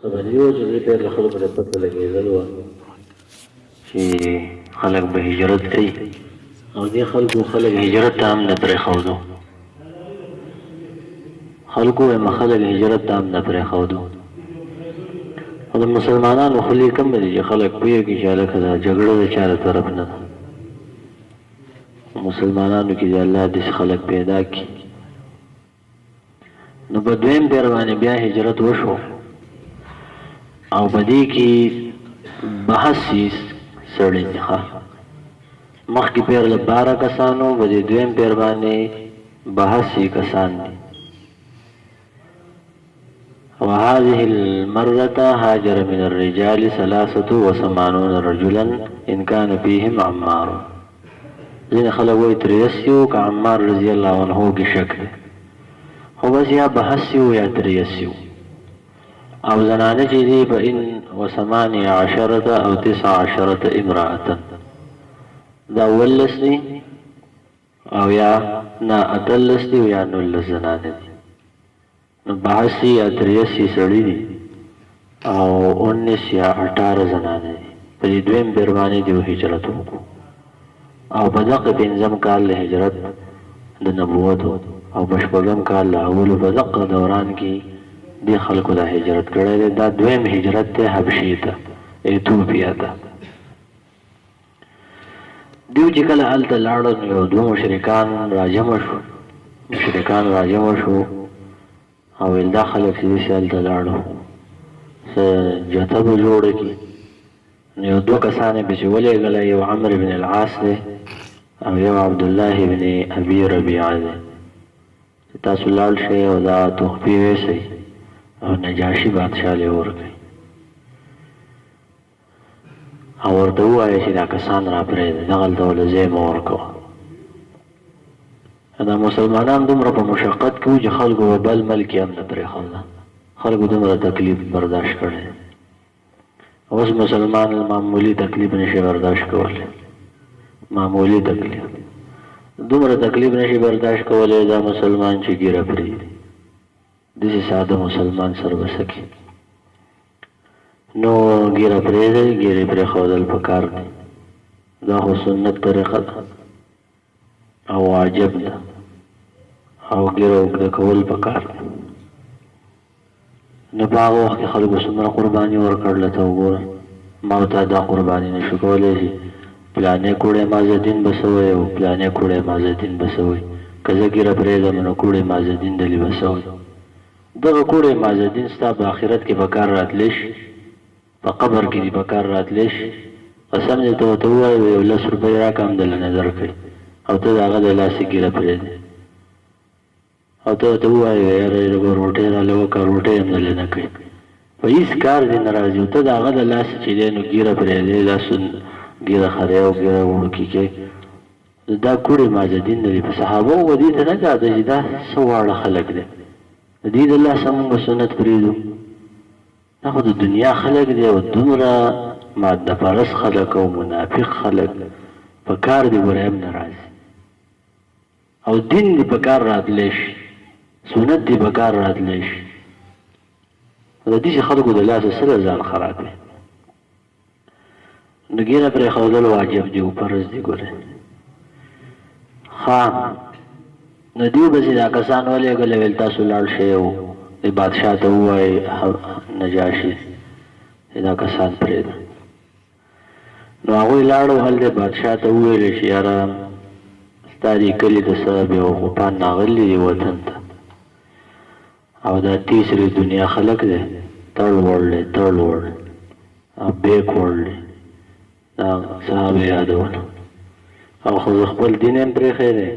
خبریو چې دې پیر له خلکو ته پته لګېدل وه چې خلک به هجرت کوي او دې خلک هجرت ته هم نه پرېښودو. خلک هجرت ته هم نه پرېښودو. او د مسلمانانو خولې کم دي چې خلک پوهېږي چې هلکه دا جګړه د چا د طرف نه ده. مسلمانانو کې د الله داسې خلک پیدا کړي. نو په دویم پیر باندې بیا هجرت وشو او په دې کې بحث سړی دی. مخکې پیر له 12 کسانو، په دې دویم پیر باندې بحث کسان دي. وهذه المرة هاجر من الرجال 83 رجلا إن كان فيهم عمار. ځینې خلک وایي 83 که عمار رضی الله عنه کې شک دی، خو بس یا بحث یو یا 83 او زنانه چې دی په 18 او 19 امرأة، دا 18 دی او یا نه 18 دی او یا 19 زنانه دی. نو 82 یا 83 سړي دي او 19 یا 18 زنانه دي. په دې دویم پیر باندې دی هجرت وکړو او په دغه 5م کال له هجرت د نبوت او په 6م کال له اولو په دغه دوران کې دې خلکو دا هجرت کړی دی. دا دویم هجرت دی حبشې ته، ایتوپیا ته. دوی چې کله هلته لاړل نو یو دوه مشرکان راجمع شو او ویل دا خلک چې داسې هلته لاړو څه جته به جوړه کړي. نو یو دوه کسان یې پسې ولېږله، یو عمرو بن العاص دی او یو عبدالله بن ابي ربیعه دی چې تاسو لاړ شئ او دا تحفې ویسئ او نجاشي بادشاه له ورکړي او ورته ووایه چې دا کسان را پرېږده، دغلته ولې ځای مه ورکوه. دا مسلمانان دومره په مشقت کې وو چې خلکو به بل ملک یې هم نه پرېښوده. خلکو دومره تکلیف برداشت کړی. اوس مسلمان معمولي تکلیف نشي برداشت کولی، معمولي تکلیف دومره تکلیف نشي برداشت کولی. دا مسلمان چې ګیره پرېږدي، داسې ساده مسلمان سر به څه کوي؟ نو ګیره پرېږدئ، ګیرې پرېښودل پکار دی. دا خو سنت طریقه ده او واجب ده او ګیره اوږده کول پکار دی. نو په هغه وخت کې خلکو څومره قرباني ورکړله ته وګوره. ما ورته دا قرباني نشو کولی چې پلانې کوړی مازدین به څه وایي او پلانې کوړی مازدین به څه وایي. که زه ګیره پرېږدم نو کوړی مازدین دلې به څه وایي. دغه کوړی مازدین ستا په آخرت کې به کار راتلی شي، په قبر کې دې په کار راتلی شي. قسم دې ته ورته ووایي یو 10 روپۍ راکړه هم دله نظر کوي او ته د هغه د لاسې ګیره پرېږدې او ته ورته ووایې یاره لږه روټۍ راله وکړه، روټۍ هم دله نه کوي. په هېڅ کار دې نه راځي. ته د هغه د لاسې چې دی نو ګیره پرېږدې، لاسو ګیره خرې او ګیره وړوکي کې. دا کوړی مازدین نه دي. په صحابو و دې ته نه کاته چې دا څه واړه خلک دی، د دې د لاسه مونږ سنت پرېږدو. دا خو د دنیا خلک دی او دومره ماده پرست خلک او منافق خلک. په کار دې ګوره هم نه راځي او دین دې په کار راتلی شي، سنت دې په کار راتلی شي. د دې خلکو د لاسه سره ځان خراب دی. نو ګیره پرېښودل واجب دی او فرض دی. ګوره نو دوی پسې دا کسان ولېږله، ویل تاسو لاړ شئ او د بادشاه ته ووایئ نجاشي چې دا کسان پرېږده. نو هغوی لاړو، هلته بادشاه ته وویلې چې یاره ستا دې کلي ته څه بېوقوفان راغلي دي وطن ته او دا تیسرې دنیا خلک دی، تړ وړ دی، تړ وړ او بیک وړ دی. دا صحابه یادونه او خو زه خپل دین هم پرېښی دی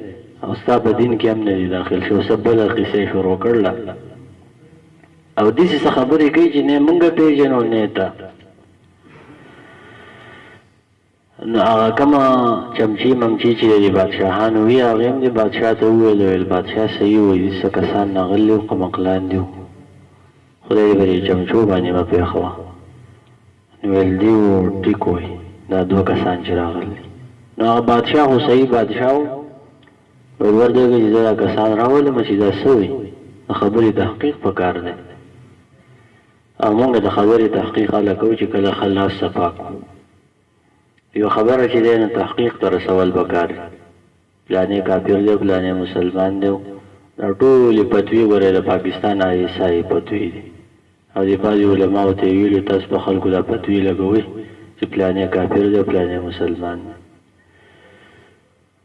او ستا په دین کې هم نه دي داخل شو. څه بله قصه یې شروع کړله او داسې څه خبرې کوي چې نه مونږ پېژنو نه ته. نو هغه کومه چمچي ممچي چې د بادشاهانو وي هغې هم د بادشاه ته وویل، ویل بادشاه صحیح وایي، څه کسان راغلي وو قمقلان دي، خدای دې په دې چمچو باندې مه پرېښوه. نو ویل دي و ټیک وایي دا 2 کسان چې راغلي. نو هغه بادشاه خو صحیح بادشاه و، ویل ورته چې زه دا کسان راولم چې دا څه وایي، د خبرې تحقیق پکار دی. او مونږ د خبرې تحقیق هله کوو چې کله خلاص صفا یو خبره چې دی نو تحقیق ته رسول پکار پلانې کافر دی پلانې مسلمان دی دا ټولې فتوی ګورې د پاکستان عیسایي فتوی دي او د بعضې علماو ته یې ویلي تاسو په خلکو دا فتوی لګوئ چې پلانې کافر دی پلانې مسلمان دی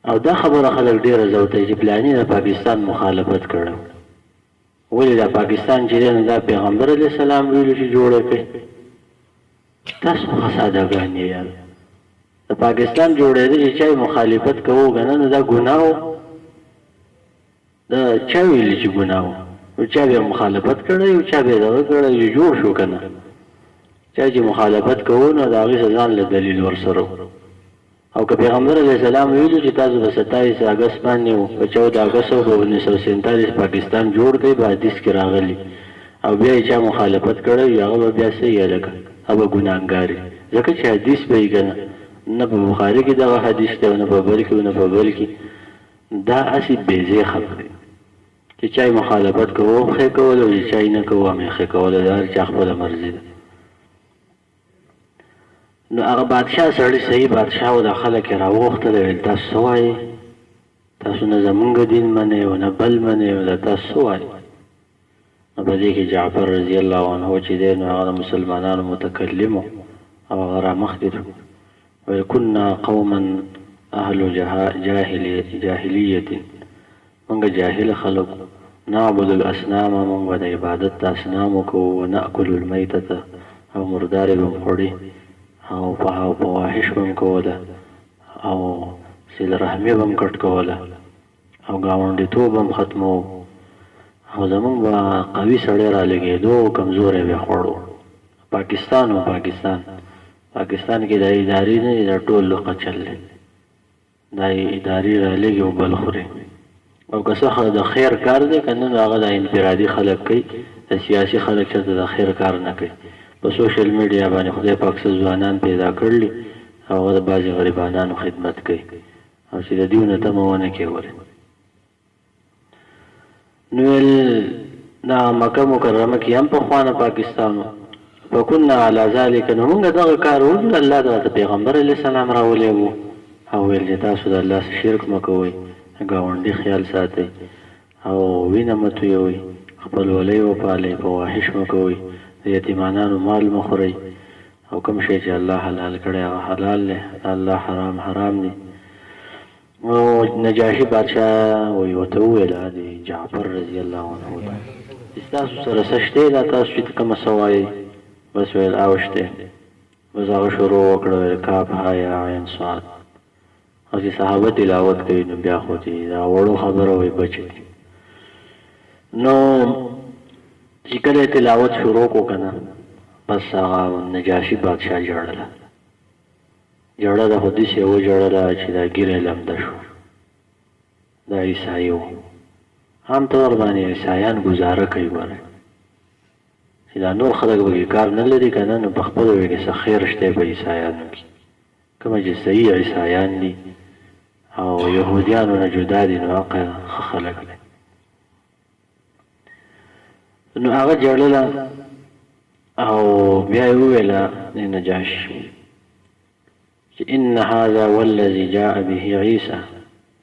او دا خبره خلک ډېره زوتوي چې پلانې د پاکستان مخالفت کړی ولې دا پاکستان چې دی نو دا پیغمبر علیه السلام ویلو چې جوړه کړئ تاسو خو سادهګان یې یار د پاکستان جوړېده چې چا مخالفت کوو که نه نو دا ګناه و دا چا ویلي چې ګناه و او چا بیا مخالفت کړی او چا بیا دغه کړی چې جوړ شو که نه چا چې مخالفت کوو نو د هغې ځان له دلیل ورسره او که پیغمبر علیه السلام ویلو چې تاسو به 27 اګست باندې په 14 اګست او 1947 پاکستان جوړ کړئ په حدیث کې راغلی او بیا یې چا مخالفت کړی هغه به بیا څه یې لکه هغه به ګناهګار وي ځکه چې حدیث به یې که نه نه په بخاري کې دغه حدیث دی نه په بل کې نه په بل کې دا هسې بېځای خبرې چې چا مخالفت کوو ښې کول او چې چا نه کوو هم یې ښې کول د هر چا خپله مرضي ده نو هغه بادشاه سړی صحیح بادشاه و دا خلک یې راوغوښتل ویل تاسو څه وایئ تاسو نه زمونږ دین منئ او نه بل منئ او دا تاسو څه وایئ نو په دې کې جعفر رضی الله عنه چې دی نو هغه د مسلمانانو متکلم و او هغه رامخکې شو ویل کنا قوما اهل جاهلیت مونږ جاهل خلک نعبد الاسنام مونږ به د عبادت د اصنامو کوو ونأکل المیتة او مردارې به م خوړي او فواحش به م کوله او صله رحمي به م کټ کوله او ګاونډیتوب به م ختمو او زمونږ به قوي سړی را لګېدو او کمزوری به خوړو پاکستان پاکستان کې دا ادارې نه دي دا ټول قچل دی دا ادارې را لګي او بل خوري او که څه د خیر کار دی که نه نو هغه د انفرادي خلک کوي د سیاسي خلک چېرته د خیر کار نه کوي په سوشل میډیا باندې خدای پاک څه ځوانان پیدا کړلي او هغه د بعضې غریبانانو خدمت کوي او چې د دیو نه تمه ونه کوي ولې نو ویل دا مکه مکرمه کې هم پخوانه پاکستان و فکنا علی ذلک نو موږ دغه کار وکړو الله د پیغمبر علیه السلام راولی وو او ویل چې تاسو د الله سره شرک مه کوئ ګاونډي خیال ساتئ او وینه مه تویوئ خپلولۍ وپالئ فواحش مه کوئ د یتیمانانو مال مه خورئ او کوم شی چې الله حلال کړی هغه حلال دی الله حرام دی او نجاشي بادشاه وی ورته وویل د جعفر رضی الله عنه ستاسو سره څه شتی دا تاسو چې کومه څه وایئ بس ویل اوشته بس هغه شروع وکړه ویل کاف هایا عین صاد او چې صحابه تلاوت کوي نو بیا خو چې دا وړو خبره وایي بچ نو چې کله تلاوت شروع کو که نه بس هغه نجاشي بادشاه ژړله ژړله خو داسې یې وژړله چې دا ږیره لمده شو دا عیسایي و عام طور باندې عیسایان ګزاره کوي ګوره چې دا نور خلک به کار نه لري که نه نو په خپله وی کې څه خیر شته په عیسایانو کې کومه چې صحیح عیسایان دي او یهودیانو نه جدا دي نو هغه ښه خلک دي نو هغه ژړله او بیا یې وویله نجاشي چې ان هذا والذي جاء به عیسی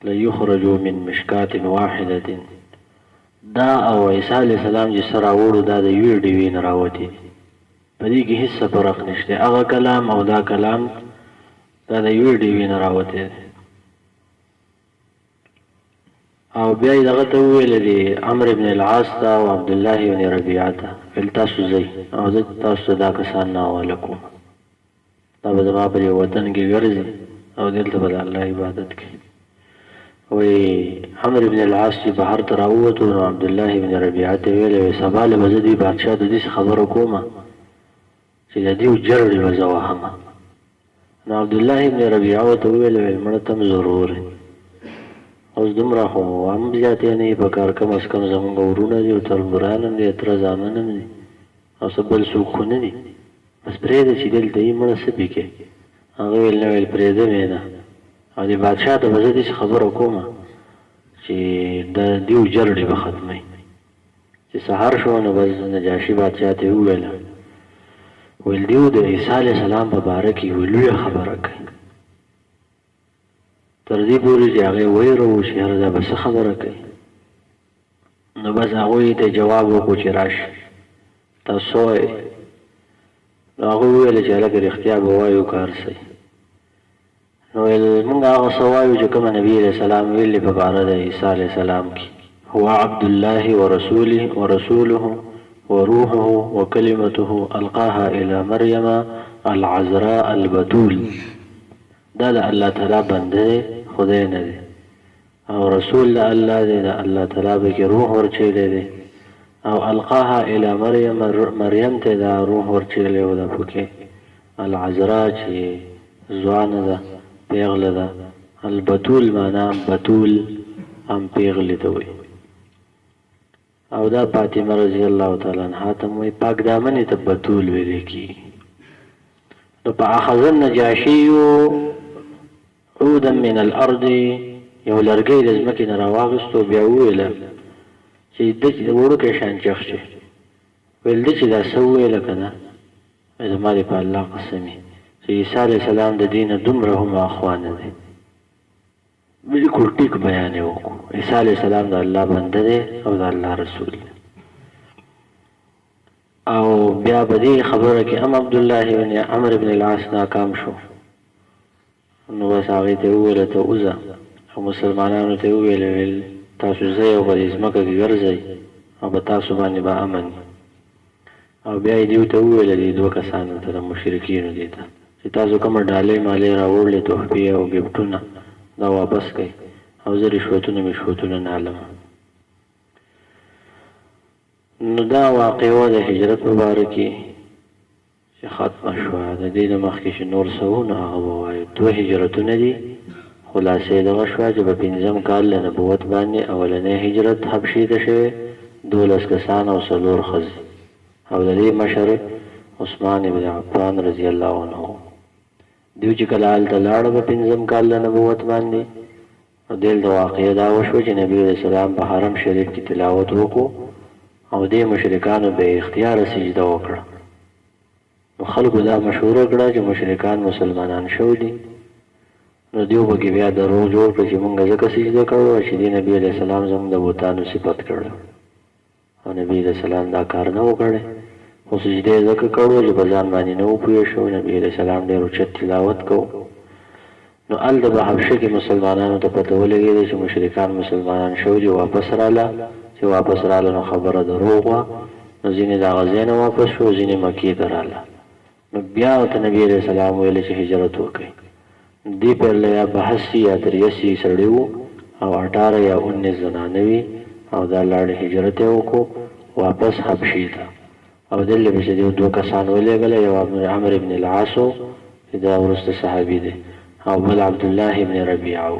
لیخرج من مشکاة واحدة دا او عیسی علیه السلام چې څه راوړو دا د یوې ډیوې نه راوتي په دې کې هېڅ فرق نشته هغه کلام او دا کلام دا د یوې ډیوې نه راوتی دی او بیا یې دغه ته وویله د عمرو بن العاص ته او عبدالله بن ربیعه ته ویل تاسو ځئ او زه تاسو ته دا کسان نه حواله کوم دا به زما په دې وطن کې ګرځي او دلته به د الله عبادت کوي وی عمرو بن العاص چې بهر ته راووتو نو عبدالله بن ربیعه ته ویلی وی سبا له به زه دې بادشاه د داسې خبره کومه چې د دیو جرړې به زه وهمه نو عبدالله بن ربیعه ورته وویل ویل مړه ته م ضرور اوس دومره خو هم زیاتې نه یې په کار کم از کم زمونږ ورونه دي او تربوران هم دي تره زامن هم دي او څه بل څوک خو نه دي بس پرېږده چې دلته یې مړه څه پکې هغه ویل نه ویل پرېږده مې نه او د بادشاه ته به زه داسې خبره کومه چې د دیو جرړې به ختموي چې سهار شو نو بس نجاشي بادشاه ته وویله ویل دیو د عیسی علیه السلام په باره کې یوه لویه خبره کوي، تر دې پورې چې هغې ویره و چې یاره دا به څه خبره کوي. نو بس هغوی ته جواب وکړو چې راشي تاسو څه وایئ. نو هغوی وویل چې هلکه رښتیا به وایو که هر څه. نو ویل موږ هغه څه وایو چې کومه نبي علیه السلام ویلي په باره د عیسی علیه السلام کې، هو عبد الله ورسوله وروحه وكلمته القاها الى مريم العذراء البتول. دا د الله تعالی بنده دی، خدای نه دی، او رسول د الله دی، د الله تعالی به کې روح ورچیلی دی، او القاها الى مریم ته دا روح ورچیلی و ده پکې العذراء چې ځوانه ده، پیغله ده. البتول معنا بتول هم پیغلې ته وایي. او دا فاطمه رضی الله تعالی عنها ته وایي پاک دامنې ته بتول ویلی کېږي. نو په اخذ النجاشي عودا من الارض، یو لرګی د ځمکې نه راواخیستو، بیا وویله چې ده چې د وړوکی شان چغ شي. ویل ده چې دا څه وویله که نه، زما دې په الله قسمي چې عیسی علیه السلام د دې نه دومره هم اخوا نه دی. بالکل ټیک بیان یې وکړو، عیسی علیه السلام د الله بنده دی او د الله رسول دی. او بیا په دې خبره کې عبدالله بن عمرو بن العاص ناکام شو. نو بس هغې ته وویله ته وځه، او مسلمانانو ته وویل تاسو ځئ او په دې ځمکه کې ګرځئ او په تاسو باندې به امن. او بیا یې دیو ته وویله دې دوه کسانو ته د مشرکینو دې ته چې تاسو کومه ډالۍ مالۍ راوړلې تحفې او ګفټونه دا واپس کړئ، او زه رشوتونه نه علم. نو دا واقع وه د هجرت په باره کې چې ختمه شوه. د دې نه مخکې چې نور څه وو نو هغه به وایو. 2 هجرتونه دي. خلاصې دغه شوه چې په 5م کال له نبوت باندې اولنی هجرت حبشې ته شوی، 12 کسان او 4 ښځې، او د دې مشر عثمان بن عفان رضی الله عنه. دیو چې کله هلته لاړه په 5م کال له نبوت باندې، او دلته واقعه دا وشوه چې نبي علیه السلام په حرم شریف کې تلاوت وکړو، او دې مشرکانو به اختیاره سجده وکړه. نو خلکو دا مشوره کړه چې مشرکان مسلمانان شوي دي. نو دیو پکې بیا دروغ جوړ کړه چې مونږ ځکه سجده کړو چې دې نبي علیه السلام زموږ د بوتانو صفت کړه، او نبي علیه السلام دا کار نه و کړی. خو سجده یې ځکه کړو چې په ځان باندې نه وپوه شو. نبي علیه السلام ډېر اوچت تلاوت کو. نو هلته په حبشه کې مسلمانانو ته پته ولګېده چې مشرکان مسلمانان شوي دي، واپس راله. چې واپس راله نو خبره دروغ وه. نو ځینې د هغه ځای نه واپس شو، ځینې مکې ته راله. نو بیا ورته نبي علیه السلام ویل چې هجرت وکړئ. دې پرله یا 82 یا 83 سړي وو، او 18 یا 19 زنانه وي، او دا لاړې هجرت یې وکړو واپس حبشې ته. او دلته پسې دیو 2 کسان ولېږله، یو عمرو بن العاص و چې دا وروسته صحابي دی، او بل عبدالله بن ربیعه و.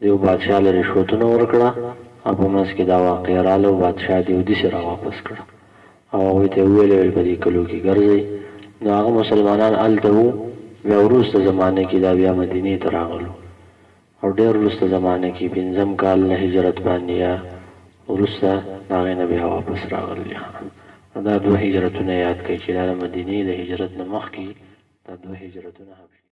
دیو بادشاه له رشوتونه ورکړه، او په منځ کې دا واقعه راله، او بادشاه دیو داسې را واپس کړه، او هغوی ته یې وویل په دې کلو کې ګرځئ. نو هغه مسلمانان هلته وو. بیا وروسته زمانه کې دا بیا مدینې ته راغلو، او ډېر وروسته زمانه کې 5م کال له هجرت باندې یا وروسته د هغې نه بیا واپس راغلي. دا 2 هجرتونه یاد کړئ چې دا د مدینې د هجرت نه مخکې دا 2 هجرتونه